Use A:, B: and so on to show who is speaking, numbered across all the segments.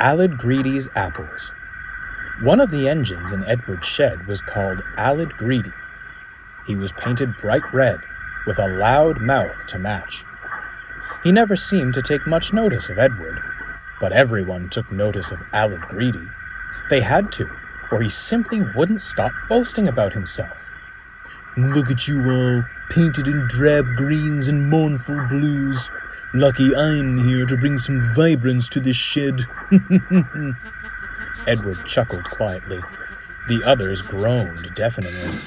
A: Alec Greedy's apples. One of the engines in Edward's shed was called Alec Greedy. He was painted bright red, with a loud mouth to match. He never seemed to take much notice of Edward, but everyone took notice of Alec Greedy. They had to, for he simply wouldn't stop boasting about himself.
B: "Look at you all, painted in drab greens and mournful blues. Lucky I'm here to bring some vibrance to this shed."
A: Edward chuckled quietly. The others groaned deafeningly.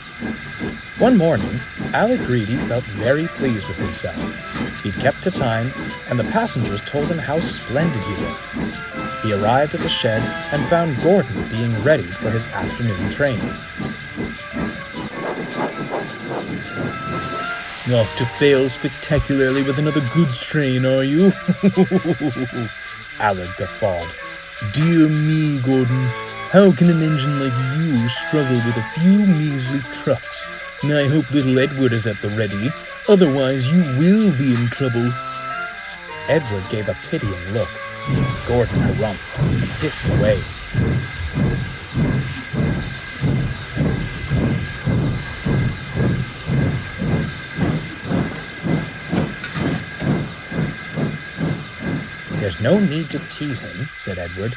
A: One morning, Alec Greedy felt very pleased with himself. He'd kept to time, and the passengers told him how splendid he looked. He arrived at the shed and found Gordon being ready for his afternoon train.
B: "Off to fail spectacularly with another goods train, are you?"
A: Alec guffawed.
B: "Dear me, Gordon, how can an engine like you struggle with a few measly trucks? I hope little Edward is at the ready, otherwise you will be in trouble."
A: Edward gave a pitying look. Gordon harumphed and hissed away. "There's no need to tease him," said Edward.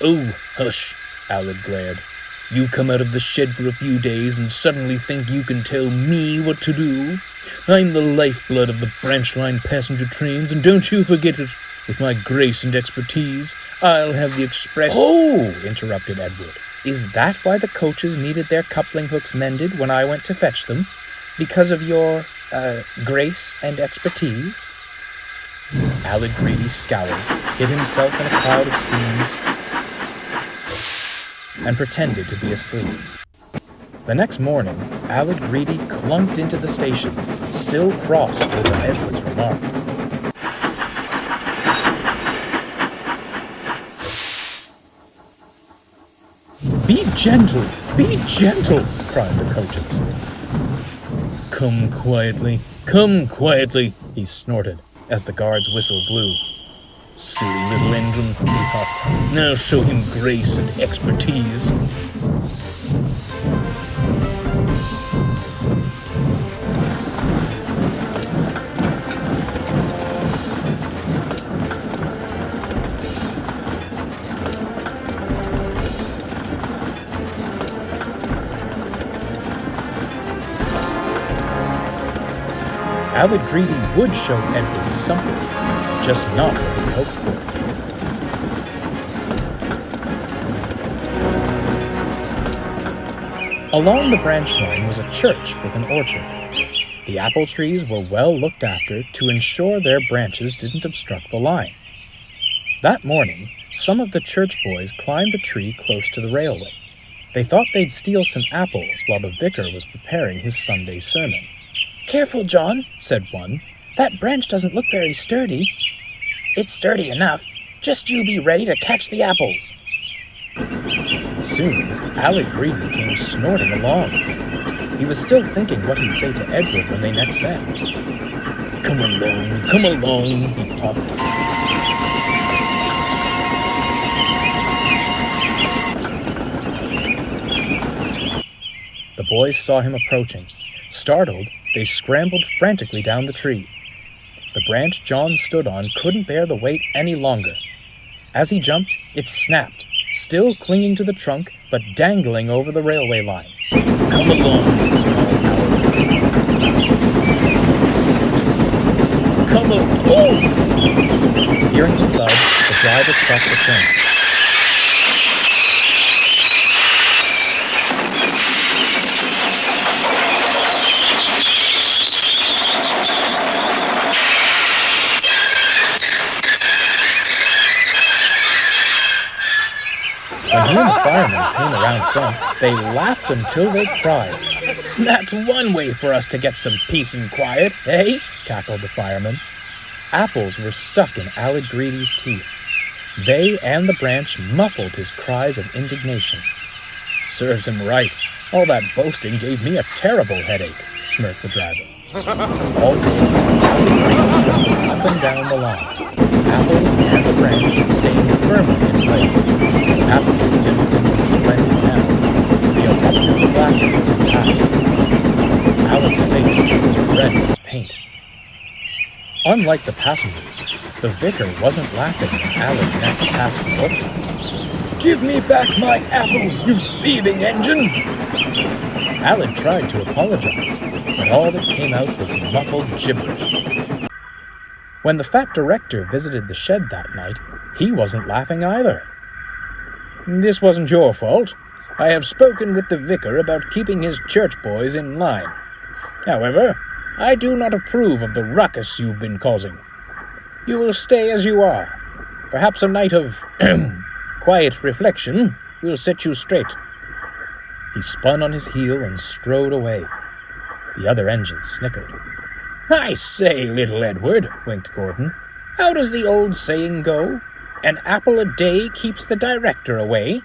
B: "Oh, hush," Alec glared. "You come out of the shed for a few days and suddenly think you can tell me what to do? I'm the lifeblood of the branch line passenger trains, and don't you forget it. With my grace and expertise, I'll have the express—"
A: "Oh," interrupted Edward. "Is that why the coaches needed their coupling hooks mended when I went to fetch them? Because of your, grace and expertise?" Alec Greedy scowled, hid himself in a cloud of steam, and pretended to be asleep. The next morning, Alec Greedy clunked into the station, still cross over Edward's remark. "Be gentle," cried the coaches.
B: Come quietly," he snorted as the guard's whistle blew. "Silly little engine," he huffed. "Now show him grace and expertise."
A: Alec Greedy would show Edward something, just not what he hoped for. Along the branch line was a church with an orchard. The apple trees were well looked after to ensure their branches didn't obstruct the line. That morning, some of the church boys climbed a tree close to the railway. They thought they'd steal some apples while the vicar was preparing his Sunday sermon. "Careful, John," said one. "That branch doesn't look very sturdy." "It's sturdy enough. Just you be ready to catch the apples." Soon, Alec Greedy came snorting along. He was still thinking what he'd say to Edward when they next met.
B: Come along," he puffed.
A: The boys saw him approaching. Startled, they scrambled frantically down the tree. The branch John stood on couldn't bear the weight any longer. As he jumped, it snapped, still clinging to the trunk, but dangling over the railway line.
B: "Come along, small Howard." "Come along!"
A: Hearing the thud, the driver stopped the train. When he and the firemen came around front, they laughed until they cried. "That's one way for us to get some peace and quiet, eh?" cackled the firemen. Apples were stuck in Alec Greedy's teeth. They and the branch muffled his cries of indignation. "Serves him right. All that boasting gave me a terrible headache," smirked the driver. All day, Alec Greedy traveled up and down the line. apples and the branch staying firmly in place. The passengers didn't think it was splendid now. The eruptive laughter as it passed. Alec's face turned red as his paint. Unlike the passengers, the vicar wasn't laughing when Alec next passed the orchard.
B: Give me back my apples, you thieving engine!
A: Alec tried to apologize, but all that came out was muffled gibberish. When the fat director visited the shed that night, he wasn't laughing either.
B: This wasn't your fault. I have spoken with the vicar about keeping his church boys in line. However, I do not approve of the ruckus you've been causing. You will stay as you are. Perhaps a night of quiet reflection will set you straight.
A: He spun on his heel and strode away. The other engine snickered.
B: I say, little Edward, winked Gordon, how does the old saying go? An apple a day keeps the director away.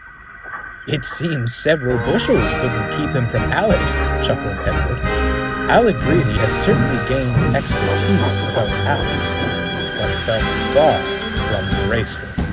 A: It seems several bushels couldn't keep him from Alec, chuckled Edward. Alec Greedy had certainly gained expertise about apples, but felt far from graceful.